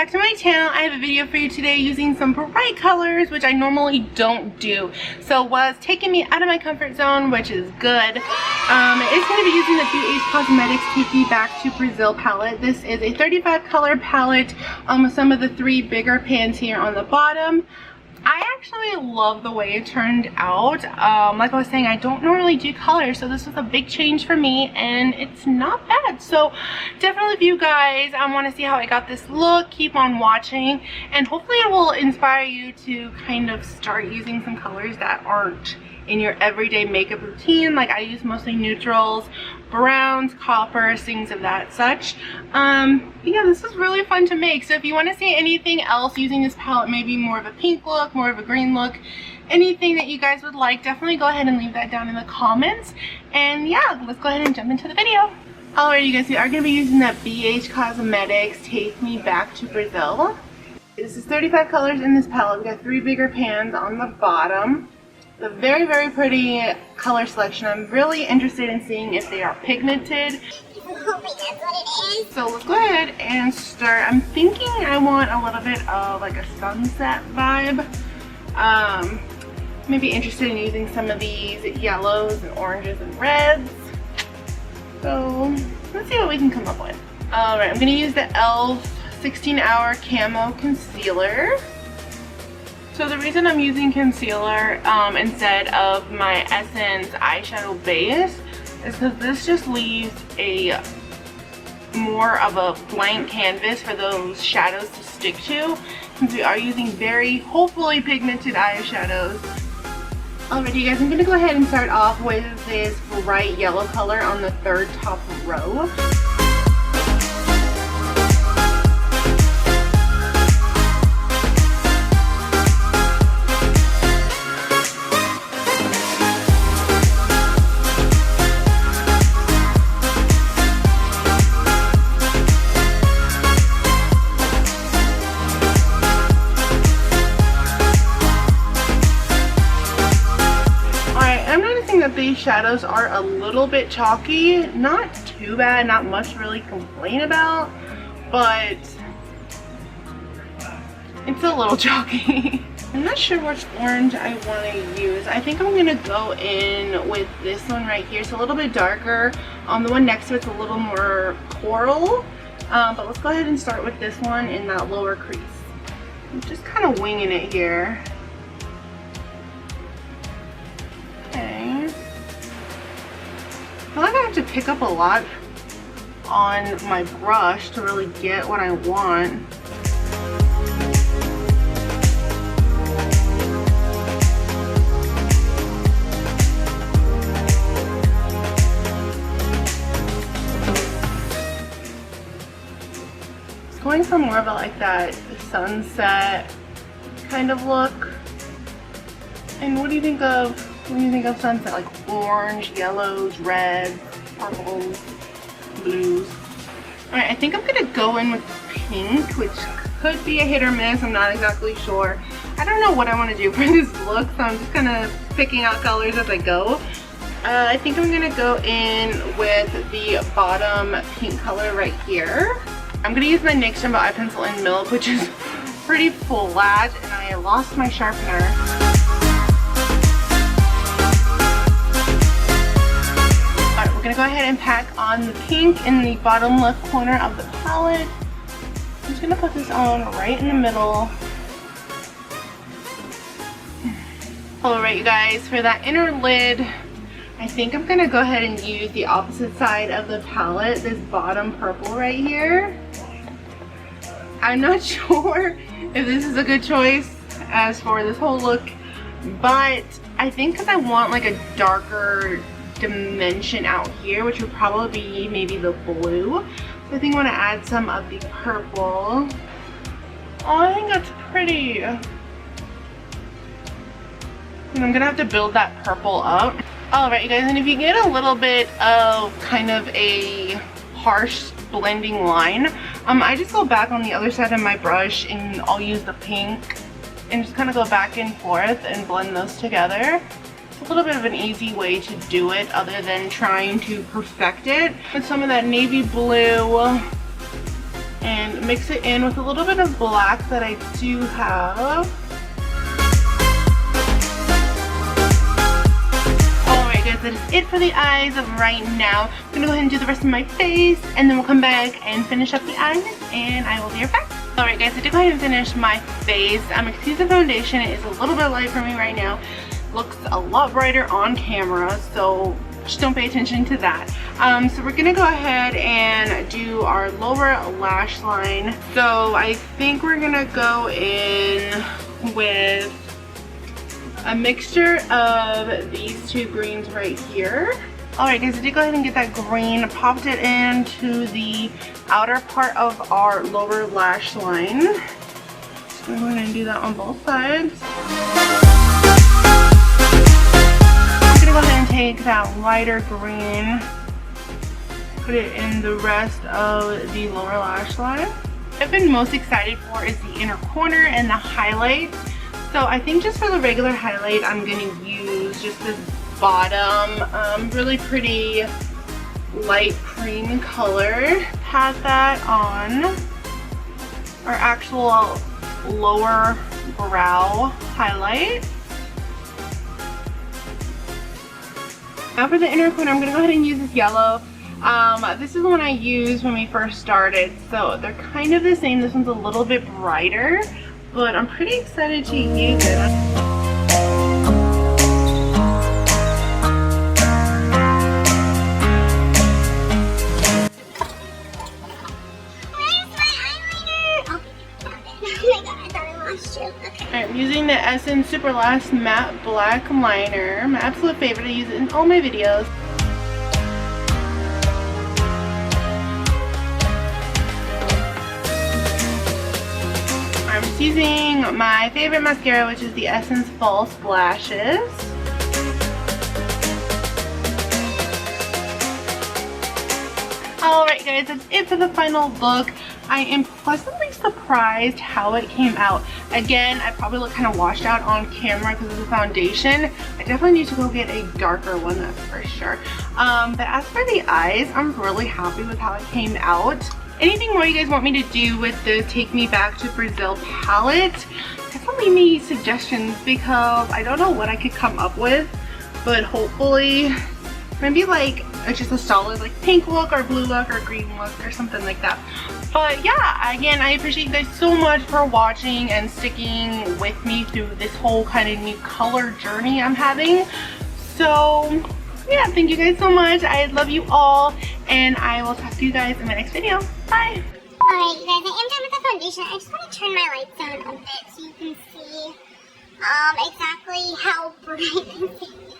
back to my channel. I have a video for you today using some bright colors, which I normally don't do. So was taking me out of my comfort zone, which is good. It's going to be using the BH Cosmetics Take Me Back to Brazil palette. This is a 35 color palette with some of the 3 bigger pans here on the bottom. I actually love the way it turned out. Like I was saying, I don't normally do colors, so this was a big change for me and it's not bad. So definitely, if you guys want to see how I got this look, keep on watching and hopefully it will inspire you to kind of start using some colors that aren't in your everyday makeup routine. Like I use mostly neutrals, browns, coppers, things of that such. Yeah, this is really fun to make. So if you want to see anything else using this palette, maybe more of a pink look, more of a green look, anything that you guys would like, definitely go ahead and leave that down in the comments. And yeah, let's go ahead and jump into the video. Alright, you guys, we are going to be using that BH Cosmetics Take Me Back to Brazil. This is 35 colors in this palette. We got 3 bigger pans on the bottom. A very, very pretty color selection. I'm really interested in seeing if they are pigmented. So let's go ahead and start. I'm thinking I want a little bit of like a sunset vibe. Maybe interested in using some of these yellows and oranges and reds. So let's see what we can come up with. Alright, I'm going to use the e.l.f. 16-Hour Camo Concealer. So the reason I'm using concealer instead of my Essence eyeshadow base is because this just leaves a more of a blank canvas for those shadows to stick to, since we are using very hopefully pigmented eyeshadows. Alright, you guys, I'm going to go ahead and start off with this bright yellow color on the 3rd top row. That these shadows are a little bit chalky, not too bad, not much to really complain about, but it's a little chalky. I'm not sure which orange I want to use. I think I'm gonna go in with this one right here. It's a little bit darker. The one next to it's a little more coral, but let's go ahead and start with this one in that lower crease. I'm just kind of winging it here. I feel like I have to pick up a lot on my brush to really get what I want. It's going for more of a like that sunset kind of look. And what do you think of when you think of sunset? Like orange, yellows, reds, purples, blues. Alright, I think I'm gonna go in with pink, which could be a hit or miss. I'm not exactly sure. I don't know what I want to do for this look, so I'm just kind of picking out colors as I go. I think I'm gonna go in with the bottom pink color right here. I'm gonna use my NYX Jumbo Eye Pencil in Milk, which is pretty flat, and I lost my sharpener. We're gonna go ahead and pack on the pink in the bottom left corner of the palette. I'm just gonna put this on right in the middle. Alright, you guys, for that inner lid, I think I'm gonna go ahead and use the opposite side of the palette, this bottom purple right here. I'm not sure if this is a good choice as for this whole look, but I think because I want like a darker dimension out here, which would probably be maybe the blue. So I think I want to add some of the purple. Oh, I think that's pretty. And I'm gonna have to build that purple up. Alright, you guys, and if you get a little bit of kind of a harsh blending line, I just go back on the other side of my brush and I'll use the pink and just kind of go back and forth and blend those together. a little bit of an easy way to do it other than trying to perfect it. With some of that navy blue and mix it in with a little bit of black that I do have. Alright guys, that is it for the eyes right now. I'm gonna go ahead and do the rest of my face, and then we'll come back and finish up the eyes, and I will be right back. Alright guys, I did go ahead and finish my face. Excuse the foundation, it is a little bit light for me right now. Looks a lot brighter on camera, so just don't pay attention to that. So we're gonna go ahead and do our lower lash line. So I think we're gonna go in with a mixture of these two greens right here. Alright guys, I did go ahead and get that green, popped it into the outer part of our lower lash line. So I'm going to do that on both sides. I'm going to go ahead and take that lighter green, put it in the rest of the lower lash line. What I've been most excited for is the inner corner and the highlights. So I think just for the regular highlight, I'm going to use just this bottom, really pretty light cream color. Pat that on our actual lower brow highlight. Now for the inner corner, I'm going to go ahead and use this yellow. This is the one I used when we first started, so they're kind of the same. This one's a little bit brighter, but I'm pretty excited to use it. Alright, I'm using the Essence Super Last Matte Black Liner. My absolute favorite. I use it in all my videos. I'm just using my favorite mascara, which is the Essence False Lashes. Alright guys, that's it for the final look. I am pleasantly surprised how it came out. Again, I probably look kind of washed out on camera because of the foundation. I definitely need to go get a darker one, that's for sure. But as for the eyes, I'm really happy with how it came out. Anything more you guys want me to do with the Take Me Back to Brazil palette, definitely leave me suggestions because I don't know what I could come up with, but hopefully maybe like just a solid like pink look or blue look or green look or something like that. But yeah, again, I appreciate you guys so much for watching and sticking with me through this whole kind of new color journey I'm having. So yeah, thank you guys so much. I love you all, and I will talk to you guys in my next video. Bye! Alright you guys, I am done with the foundation. I just want to turn my lights down a bit so you can see exactly how bright this is.